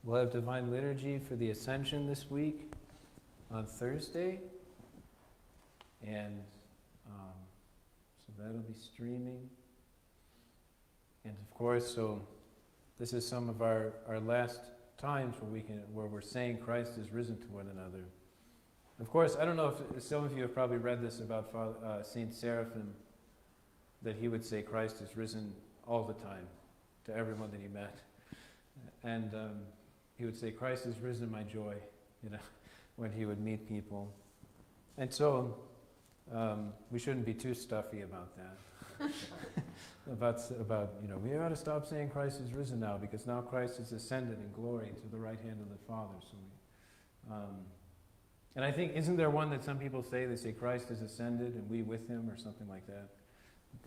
We'll have Divine Liturgy for the Ascension this week on Thursday. And so that'll be streaming. And of course, so this is some of our last times where we're saying Christ is risen to one another. Of course, I don't know if some of you have probably read this about Saint Seraphim, that he would say Christ is risen all the time to everyone that he met. And he would say, Christ is risen, my joy, when he would meet people. And so we shouldn't be too stuffy about that. about we ought to stop saying Christ is risen now, because now Christ is ascended in glory to the right hand of the Father. So and I think, isn't there one that some people say? They say Christ is ascended and we with him, or something like that.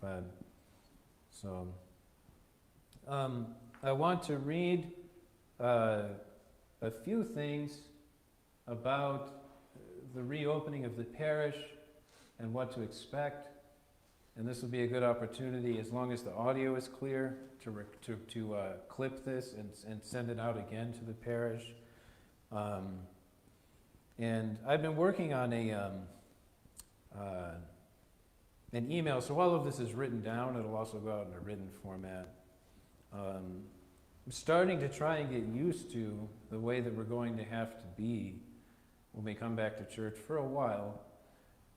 But so I want to read a few things about the reopening of the parish and what to expect. And this will be a good opportunity, as long as the audio is clear, to clip this and send it out again to the parish. And I've been working on an email, so all of this is written down. It'll also go out in a written format. I'm starting to try and get used to the way that we're going to have to be when we come back to church for a while.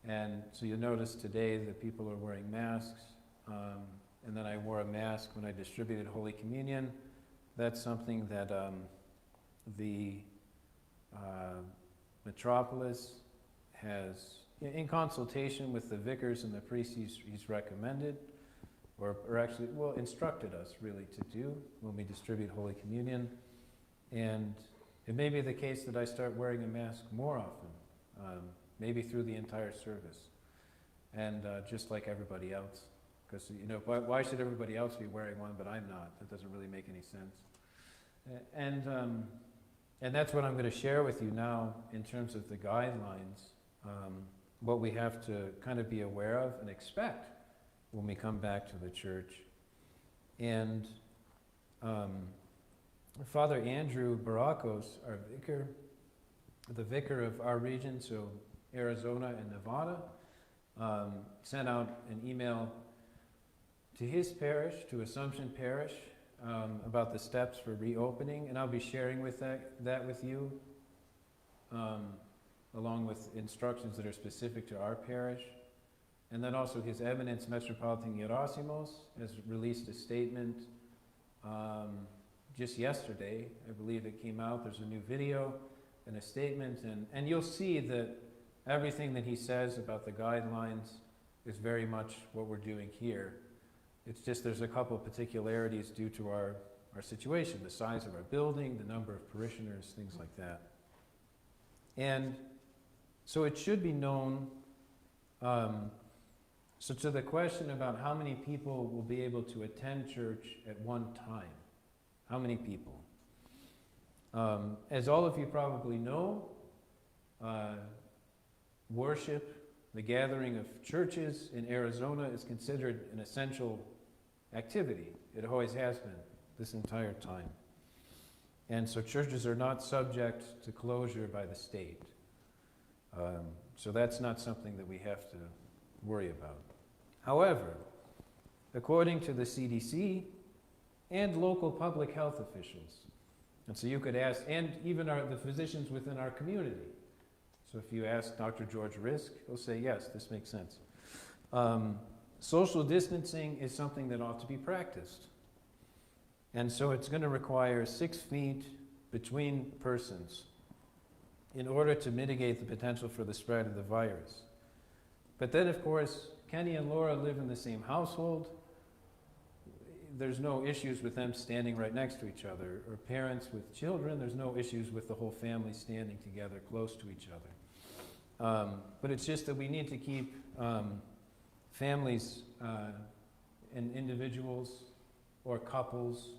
And so you'll notice today that people are wearing masks. And then I wore a mask when I distributed Holy Communion. That's something that the metropolis has, in consultation with the vicars and the priests, he's recommended, or actually, instructed us really to do when we distribute Holy Communion. And it may be the case that I start wearing a mask more often, maybe through the entire service, and just like everybody else. Because, why should everybody else be wearing one, but I'm not? That doesn't really make any sense. And that's what I'm going to share with you now in terms of the guidelines, what we have to kind of be aware of and expect when we come back to the church. And Father Andrew Barakos, our vicar, the vicar of our region, so Arizona and Nevada, sent out an email to his parish, to Assumption Parish, about the steps for reopening, and I'll be sharing with that with you, along with instructions that are specific to our parish. And then also His Eminence Metropolitan Gerasimos has released a statement just yesterday. I believe it came out. There's a new video and a statement, and you'll see that everything that he says about the guidelines is very much what we're doing here. It's just there's a couple of particularities due to our situation, the size of our building, the number of parishioners, things like that. And so it should be known, so to the question about how many people will be able to attend church at one time, how many people? As all of you probably know, worship, the gathering of churches in Arizona, is considered an essential activity. It always has been this entire time. And so churches are not subject to closure by the state. So that's not something that we have to worry about. However, according to the CDC and local public health officials, and so you could ask, and even the physicians within our community. So if you ask Dr. George Risk, he'll say, yes, this makes sense. Social distancing is something that ought to be practiced. And so it's going to require 6 feet between persons in order to mitigate the potential for the spread of the virus. But then, of course, Kenny and Laura live in the same household. There's no issues with them standing right next to each other. Or parents with children, there's no issues with the whole family standing together close to each other. But it's just that we need to keep families and individuals or couples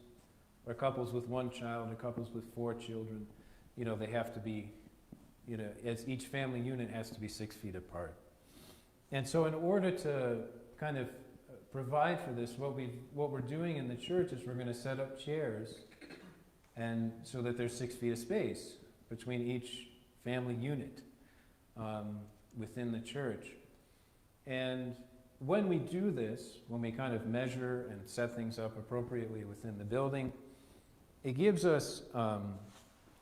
with one child or couples with 4 children, they have to be, as each family unit has to be 6 feet apart. And so in order to kind of provide for this, what we're doing in the church is we're going to set up chairs, and so that there's 6 feet of space between each family unit within the church. And when we do this, when we kind of measure and set things up appropriately within the building, it gives us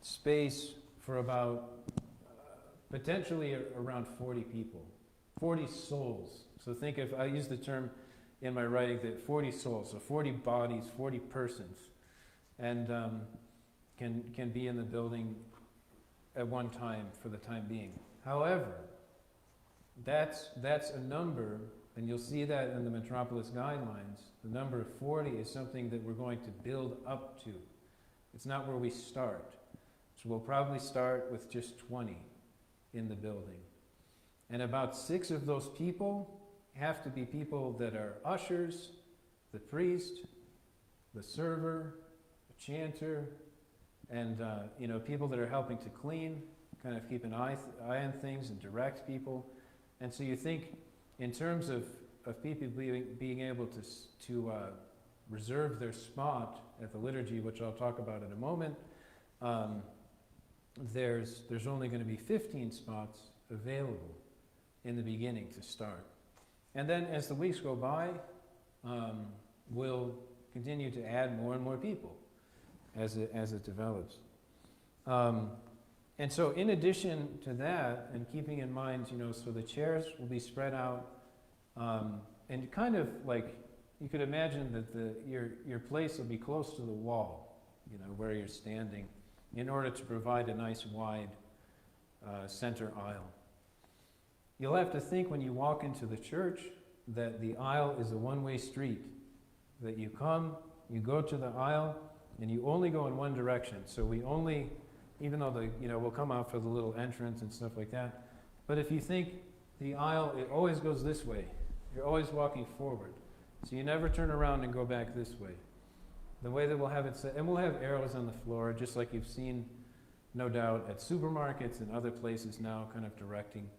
space for about potentially around 40 people, 40 souls. So think if I use the term in my writing that 40 souls, so 40 bodies, 40 persons, and can be in the building at one time for the time being. However, that's a number, and you'll see that in the Metropolis Guidelines. The number of 40 is something that we're going to build up to. It's not where we start. So we'll probably start with just 20 in the building. And about 6 of those people have to be people that are ushers, the priest, the server, the chanter, and people that are helping to clean, kind of keep an eye on things and direct people. And so you think in terms of people being able to reserve their spot at the liturgy, which I'll talk about in a moment, there's only going to be 15 spots available in the beginning to start. And then as the weeks go by, we'll continue to add more and more people as it develops. And so in addition to that, and keeping in mind, so the chairs will be spread out, and kind of like, you could imagine that your place will be close to the wall, where you're standing, in order to provide a nice wide center aisle. You'll have to think when you walk into the church that the aisle is a one-way street, that you come, you go to the aisle, and you only go in one direction. So we only, even though we'll come out for the little entrance and stuff like that, but if you think the aisle, it always goes this way. You're always walking forward. So you never turn around and go back this way. The way that we'll have it set, and we'll have arrows on the floor, just like you've seen, no doubt, at supermarkets and other places now, kind of directing.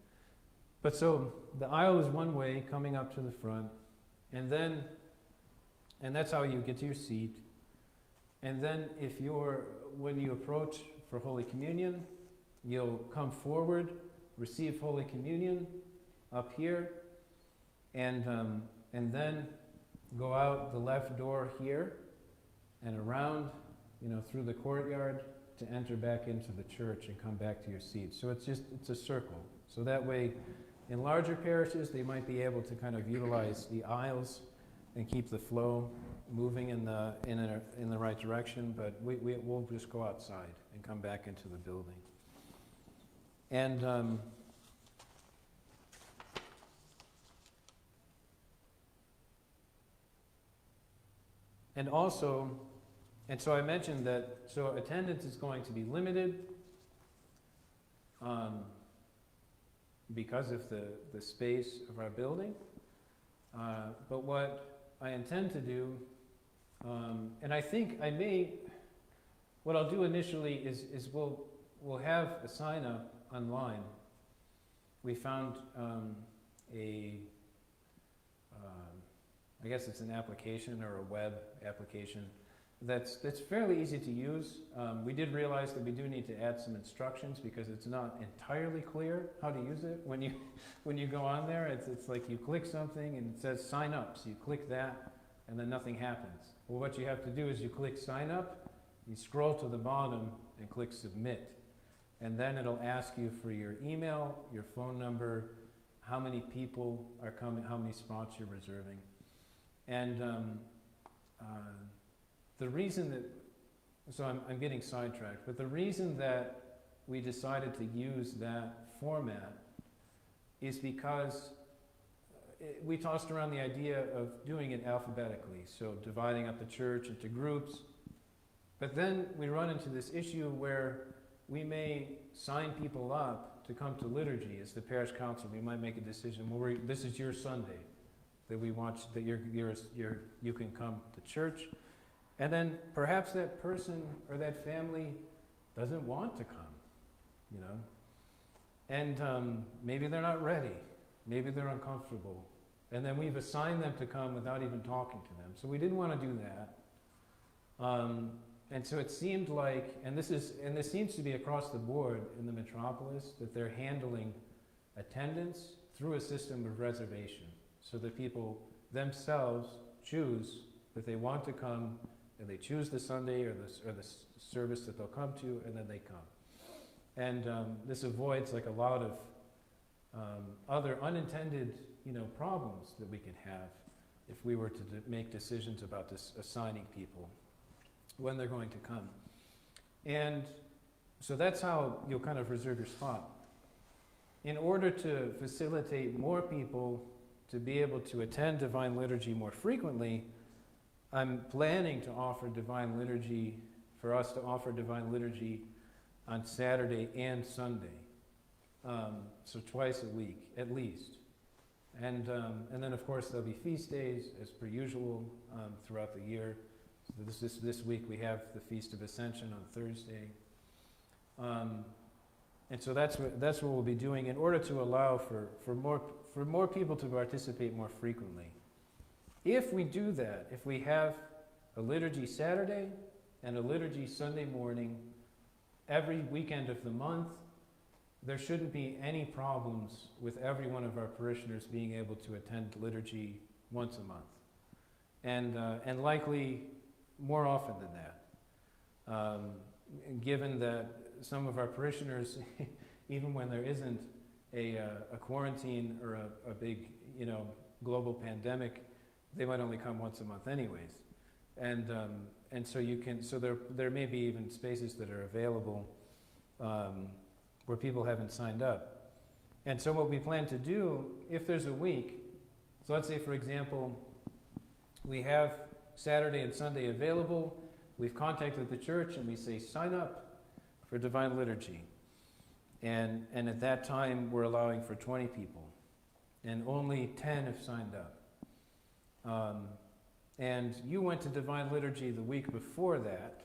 But so the aisle is one way, coming up to the front, and that's how you get to your seat. And then when you approach for Holy Communion, you'll come forward, receive Holy Communion up here, and then go out the left door here and around, through the courtyard to enter back into the church and come back to your seat. So it's a circle. So that way, in larger parishes, they might be able to kind of utilize the aisles and keep the flow moving in the right direction, but we'll just go outside and come back into the building. And so I mentioned that, so attendance is going to be limited because of the space of our building. But what I intend to do, and I think what I'll do initially is we'll have a sign up online. We found I guess it's an application or a web application that's fairly easy to use. We did realize that we do need to add some instructions because it's not entirely clear how to use it. When you go on there, it's like you click something and it says sign up. So you click that and then nothing happens. Well, what you have to do is you click sign up, you scroll to the bottom and click submit. And then it'll ask you for your email, your phone number, how many people are coming, how many spots you're reserving. And the reason that, so I'm getting sidetracked, but the reason that we decided to use that format is because we tossed around the idea of doing it alphabetically, so dividing up the church into groups. But then we run into this issue where we may sign people up to come to liturgy as the parish council. We might make a decision, well, this is your Sunday, that we want that you can come to church. And then perhaps that person or that family doesn't want to come, And maybe they're not ready. Maybe they're uncomfortable. And then we've assigned them to come without even talking to them. So we didn't want to do that. And so it seemed like, and this seems to be across the board in the metropolis, that they're handling attendance through a system of reservation, so that people themselves choose that they want to come, and they choose the Sunday or the service that they'll come to, and then they come. And this avoids like a lot of other unintended, problems that we could have if we were to make decisions about this assigning people when they're going to come. And so that's how you'll kind of reserve your spot. In order to facilitate more people to be able to attend Divine Liturgy more frequently, I'm planning to offer Divine Liturgy, for us to offer Divine Liturgy on Saturday and Sunday. So twice a week, at least. And then, of course, there'll be feast days, as per usual, throughout the year. So this week we have the Feast of Ascension on Thursday. And so that's what we'll be doing in order to allow for more people to participate more frequently. If we do that, if we have a liturgy Saturday and a liturgy Sunday morning every weekend of the month, there shouldn't be any problems with every one of our parishioners being able to attend liturgy once a month, and likely more often than that. Given that some of our parishioners, even when there isn't a quarantine or a big global pandemic, they might only come once a month anyways, and so there may be even spaces that are available where people haven't signed up. And so what we plan to do, if there's a week, so let's say for example, we have Saturday and Sunday available, we've contacted the church and we say sign up for Divine Liturgy. And at that time we're allowing for 20 people, and only 10 have signed up. And you went to Divine Liturgy the week before that,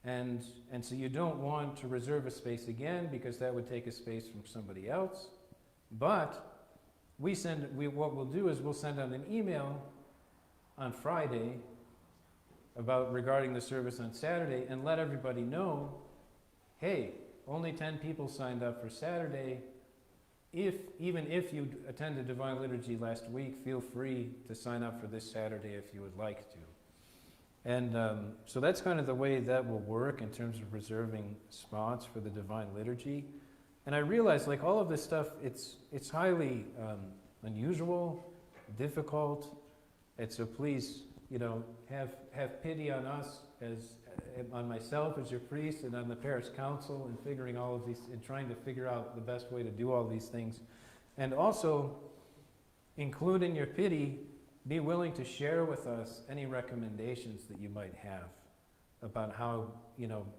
and so you don't want to reserve a space again because that would take a space from somebody else. But what we'll do is we'll send out an email on Friday regarding the service on Saturday and let everybody know, hey, only 10 people signed up for Saturday. Even if you attended Divine Liturgy last week, feel free to sign up for this Saturday if you would like to. And so that's kind of the way that will work in terms of reserving spots for the Divine Liturgy. And I realize, like, all of this stuff, it's highly unusual, difficult, and so please, have pity on us, on myself as your priest, and on the parish council in figuring all of these, and trying to figure out the best way to do all these things. And also, include in your pity, be willing to share with us any recommendations that you might have about how,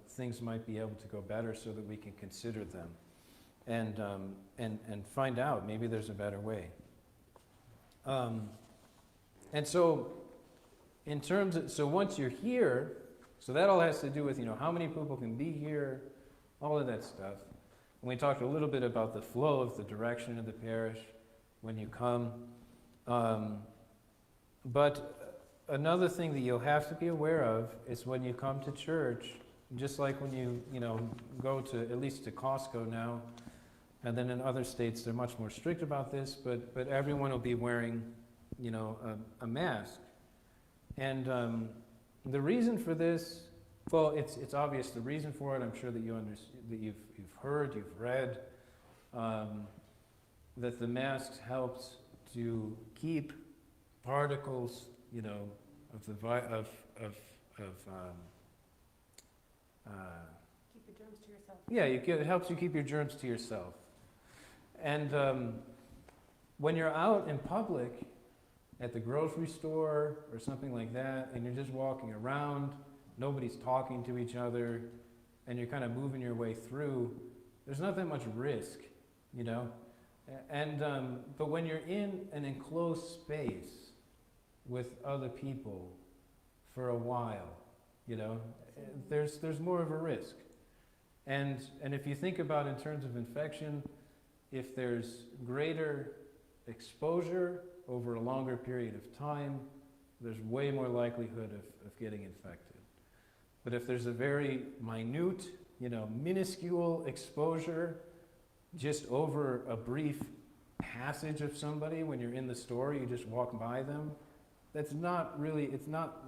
things might be able to go better so that we can consider them and find out maybe there's a better way. And so, so once you're here, so that all has to do with, how many people can be here, all of that stuff. And we talked a little bit about the flow of the direction of the parish when you come. But another thing that you'll have to be aware of is when you come to church, just like when you go to, at least to Costco now, and then in other states they're much more strict about this, but everyone will be wearing, a mask. And the reason for this, well, it's obvious the reason for it. I'm sure that you've heard, you've read, that the mask helps to keep particles, of the keep your germs to yourself. Yeah, it helps you keep your germs to yourself. And when you're out in public, at the grocery store or something like that, and you're just walking around, nobody's talking to each other, and you're kind of moving your way through, there's not that much risk, And but when you're in an enclosed space with other people for a while, there's more of a risk. And if you think about in terms of infection, if there's greater exposure over a longer period of time, there's way more likelihood of getting infected. But if there's a very minute, minuscule exposure just over a brief passage of somebody when you're in the store, you just walk by them, it's not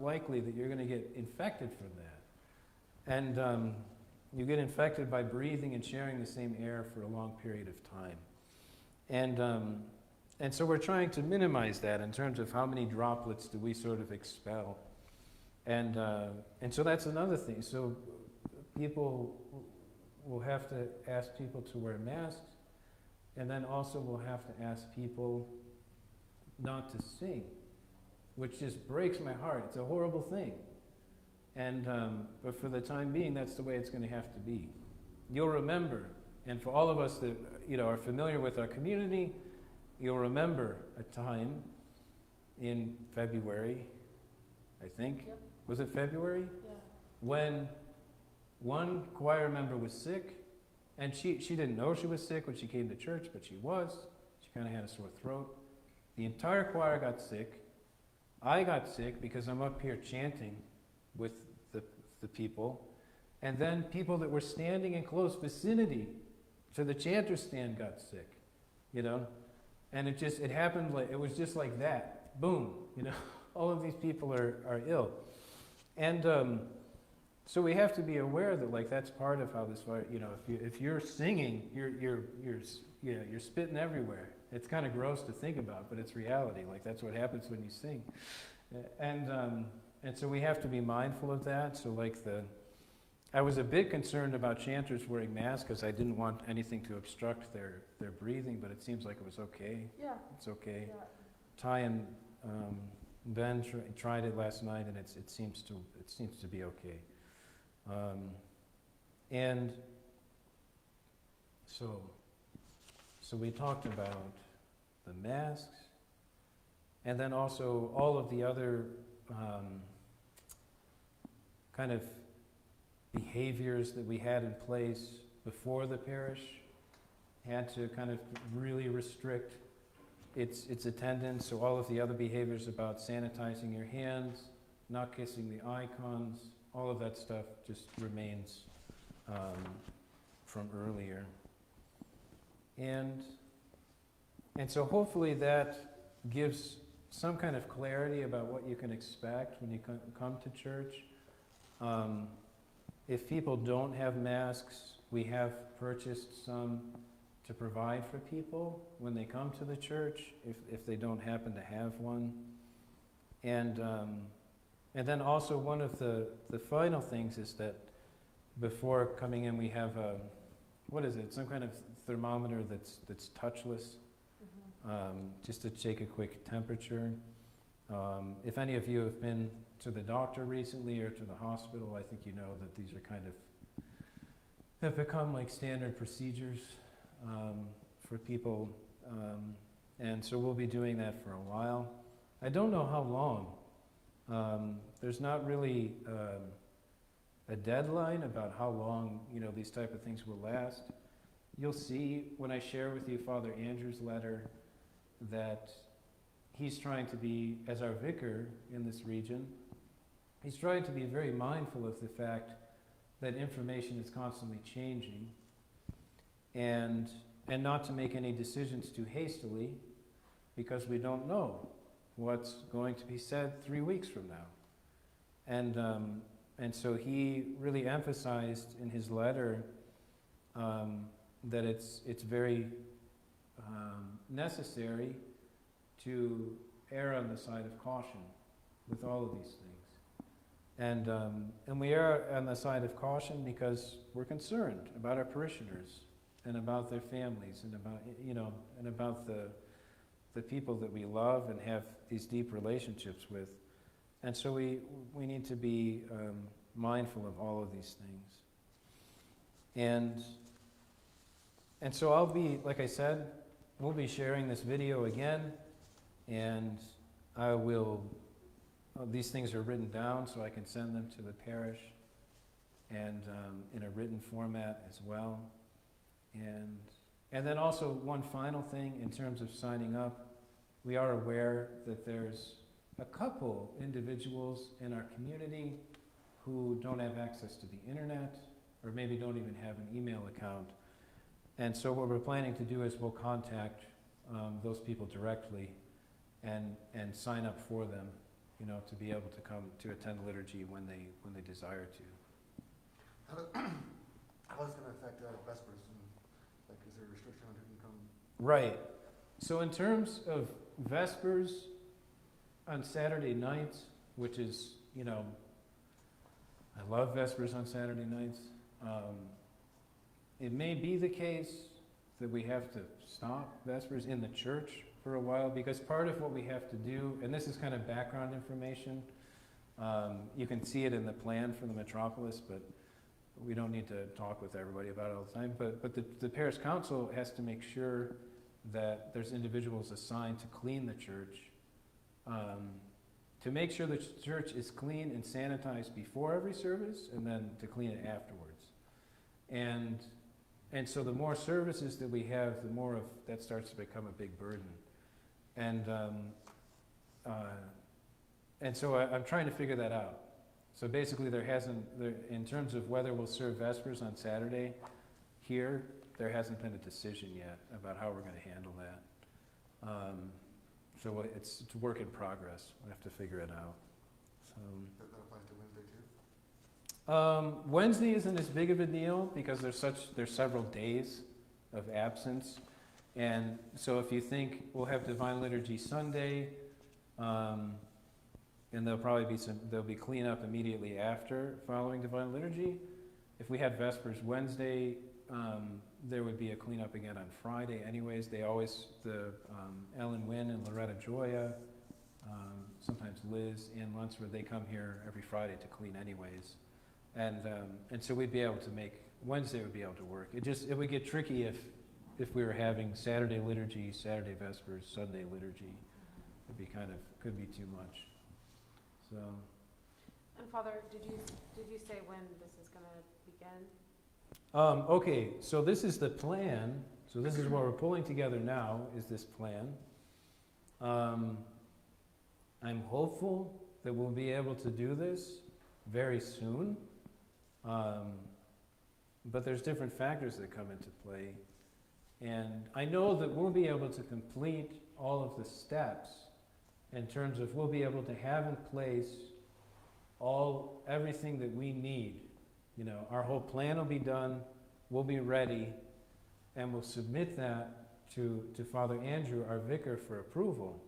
likely that you're going to get infected from that. And you get infected by breathing and sharing the same air for a long period of time. And so we're trying to minimize that in terms of how many droplets do we sort of expel. And so that's another thing. So people will have to ask people to wear masks, and then also we'll have to ask people not to sing, which just breaks my heart. It's a horrible thing. And but for the time being, that's the way it's going to have to be. You'll remember, and for all of us that are familiar with our community, you'll remember a time in February, I think. Yep. Was it February? Yeah. When one choir member was sick, and she didn't know she was sick when she came to church, but she was. She kind of had a sore throat. The entire choir got sick. I got sick because I'm up here chanting with the people. And then people that were standing in close vicinity to the chanter stand got sick, And it happened it was just like that. Boom, all of these people are ill. And so we have to be aware that that's part of how this, if you're singing, you're spitting everywhere. It's kind of gross to think about, but it's reality. That's what happens when you sing. And so we have to be mindful of that. So I was a bit concerned about chanters wearing masks because I didn't want anything to obstruct their breathing, but it seems like it was okay. Yeah. It's okay. Yeah. Ty and Ben tried it last night, and it seems to be okay. And so we talked about the masks, and then also all of the other kind of behaviors that we had in place before the parish had to kind of really restrict its attendance. So all of the other behaviors about sanitizing your hands, not kissing the icons, all of that stuff just remains from earlier. And so hopefully that gives some kind of clarity about what you can expect when you come to church. If people don't have masks, we have purchased some to provide for people when they come to the church, if they don't happen to have one. And then also one of the final things is that before coming in we have some kind of thermometer that's touchless, just to take a quick temperature. If any of you have been to the doctor recently or to the hospital, I think you know that these are have become standard procedures for people, and so we'll be doing that for a while. I don't know how long. There's not really a deadline about how long these type of things will last. You'll see when I share with you Father Andrew's letter that he's trying to be, as our vicar in this region, he's trying to be very mindful of the fact that information is constantly changing, and not to make any decisions too hastily, because we don't know what's going to be said 3 weeks from now. And so he really emphasized in his letter that it's very necessary to err on the side of caution with all of these things. And we err on the side of caution because we're concerned about our parishioners and about their families and about the people that we love and have these deep relationships with. And so we need to be mindful of all of these things. And so I'll be, like I said, we'll be sharing this video again, and I will, these things are written down so I can send them to the parish, and in a written format as well. And then also one final thing in terms of signing up. we are aware that there's a couple individuals in our community who don't have access to the internet, or maybe don't even have an email account. And so what we're planning to do is we'll contact those people directly and sign up for them, you know, to be able to come to attend liturgy when they desire to. How is it going to affect Vespers? Like, is there a restriction on who can come? Right. So in terms of Vespers on Saturday nights, which is, you know, I love Vespers on Saturday nights. It may be the case that we have to stop Vespers in the church for a while, because part of what we have to do, and this is kind of background information, you can see it in the plan for the metropolis, but we don't need to talk with everybody about it all the time. But the parish council has to make sure that there's individuals assigned to clean the church, to make sure the church is clean and sanitized before every service, and then to clean it afterwards. And so the more services that we have, the more of that starts to become a big burden. And so I'm trying to figure that out. So basically in terms of whether we'll serve Vespers on Saturday here, there hasn't been a decision yet about how we're going to handle that. So it's a work in progress. We have to figure it out. So, That applies to Wednesday too? Wednesday isn't as big of a deal because there's several days of absence. And so if you think we'll have Divine Liturgy Sunday, and there'll be cleanup immediately after following Divine Liturgy. If we had Vespers Wednesday, there would be a cleanup again on Friday anyways. Ellen Wynn and Loretta Joya, sometimes Liz and Lunsford, they come here every Friday to clean anyways. And so we'd be able to Wednesday would be able to work. It would get tricky if we were having Saturday liturgy, Saturday Vespers, Sunday liturgy. Could be too much. So. And Father, did you say when this is going to begin? Okay, so this is the plan. So this is what we're pulling together now, is this plan. I'm hopeful that we'll be able to do this very soon. But there's different factors that come into play. And I know that we'll be able to complete all of the steps in terms of we'll be able to have in place everything that we need. You know, our whole plan will be done, we'll be ready, and we'll submit that to Father Andrew, our vicar, for approval.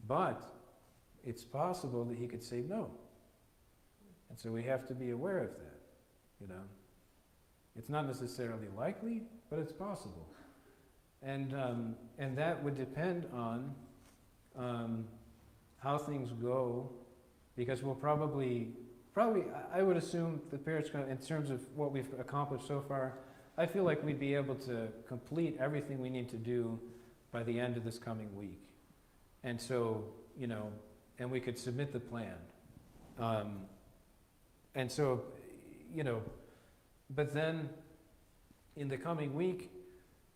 But it's possible that he could say no. And so we have to be aware of that, you know. It's not necessarily likely, but it's possible. And that would depend on how things go, because we'll probably, I would assume the parish, in terms of what we've accomplished so far, I feel like we'd be able to complete everything we need to do by the end of this coming week. And so, you know, and we could submit the plan. And so, you know, but then in the coming week,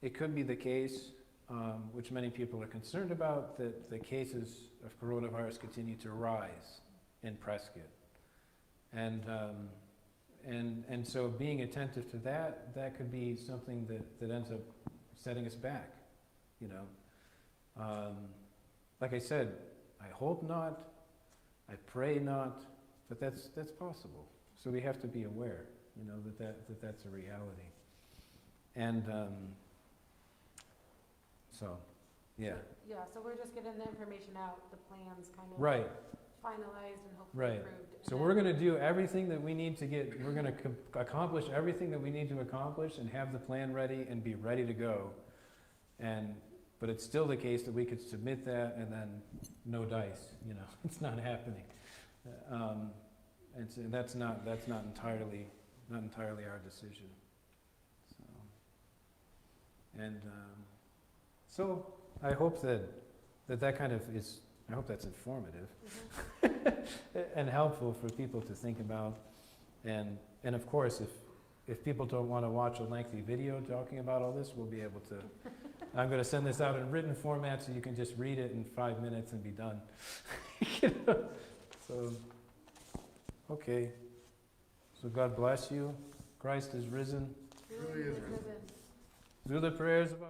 it could be the case, which many people are concerned about, that the cases of coronavirus continue to rise in Prescott. And so being attentive to that could be something that ends up setting us back, you know. Like I said, I hope not, I pray not, but that's possible. So we have to be aware, you know, that's a reality. And so, yeah. Yeah, so we're just getting the information out, the plans kind of Right. finalized and hopefully Right. approved. So we're going to do everything that we need to we're going to accomplish everything that we need to accomplish and have the plan ready and be ready to go. But it's still the case that we could submit that and then no dice, you know, it's not happening. And so that's not entirely our decision. So, and so I hope that kind of is, I hope that's informative. Mm-hmm. And helpful for people to think about. And of course, if people don't want to watch a lengthy video talking about all this, we'll be able to I'm going to send this out in written format so you can just read it in 5 minutes and be done. So, okay. So God bless you. Christ is risen. Truly is risen. Through the prayers of our